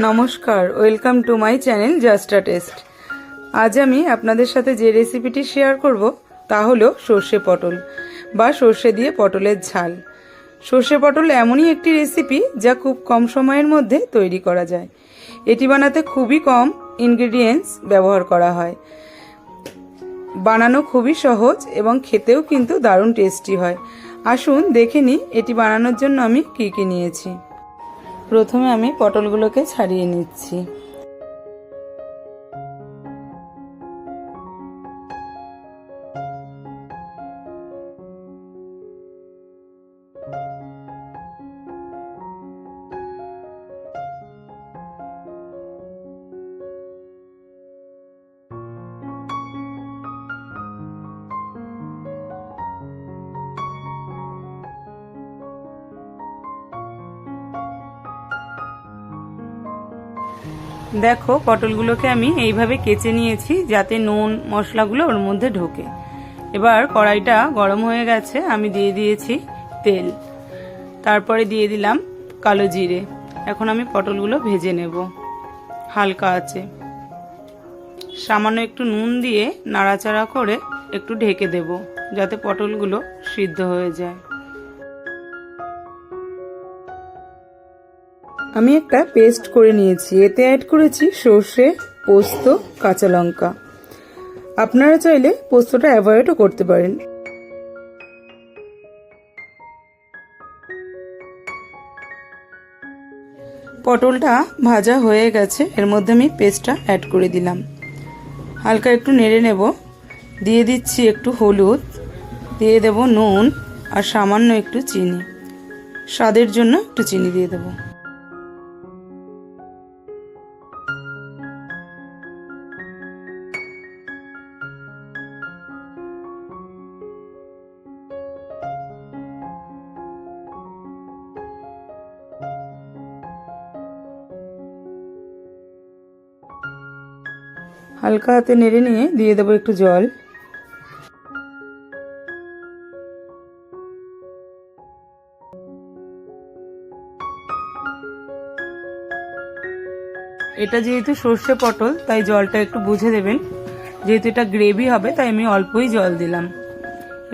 নমস্কার, welcome to my channel just a test. আজ আমি আপনাদের সাথে যে রেসিপিটি শেয়ার করব তা হলো সর্ষে পটল বা সর্ষে দিয়ে পটলের ঝাল। সর্ষে পটল এমনই একটি রেসিপি যা খুব কম সময়ের মধ্যে তৈরি করা যায়। এটি বানাতে খুবই কম ইনগ্রেডিয়েন্টস ব্যবহার করা হয়। বানানো খুবই সহজ এবং খেতেও কিন্তু দারুণ টেস্টি হয়। আসুন দেখে নিই এটি বানানোর জন্য আমি কী কী নিয়েছি। প্রথমে আমি পটলগুলোকে ছাড়িয়ে নিচ্ছি। দেখো, পটলগুলোকে আমি এইভাবে কেচে নিয়েছি যাতে নুন মশলাগুলো ওর মধ্যে ঢোকে। এবার কড়াইটা গরম হয়ে গেছে, আমি দিয়ে দিয়েছি তেল, তারপরে দিয়ে দিলাম কালো জিরে। এখন আমি পটলগুলো ভেজে নেব হালকা আঁচে। সামান্য একটু নুন দিয়ে নাড়াচাড়া করে একটু ঢেকে দেব যাতে পটলগুলো সিদ্ধ হয়ে যায়। আমি একটা পেস্ট করে নিয়েছি, এতে অ্যাড করেছি সর্ষে, পোস্ত, কাঁচা লঙ্কা। আপনারা চাইলে পোস্তটা অ্যাভয়েডও করতে পারেন। পটলটা ভাজা হয়ে গেছে, এর মধ্যে আমি পেস্টটা অ্যাড করে দিলাম। হালকা একটু নেড়ে নেব। দিয়ে দিচ্ছি একটু হলুদ, দিয়ে দেব নুন আর সামান্য একটু চিনি। স্বাদের জন্য একটু চিনি দিয়ে দেবো। হালকা হাতে নেড়ে নিয়ে দিয়ে দেবো একটু জল। এটা যেহেতু সর্ষে পটল তাই জলটা একটু বুঝে দেবেন। যেহেতু এটা গ্রেভি হবে তাই আমি অল্পই জল দিলাম।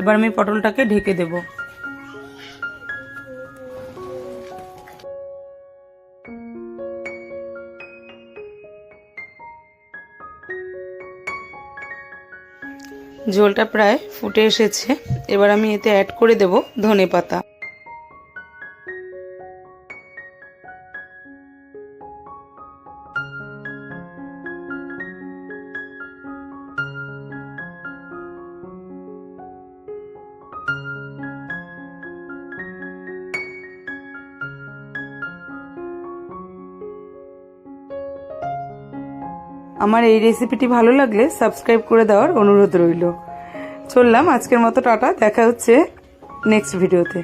এবার আমি পটলটাকে ঢেকে দেব। ঝোলটা প্রায় ফুটে এসেছে, এবার আমি এতে অ্যাড করে দেব ধনেপাতা। আমার এই রেসিপিটি ভালো লাগলে সাবস্ক্রাইব করে দেওয়ার অনুরোধ রইল। চললাম, আজকের মতো টাটা, দেখা হচ্ছে নেক্সট ভিডিওতে।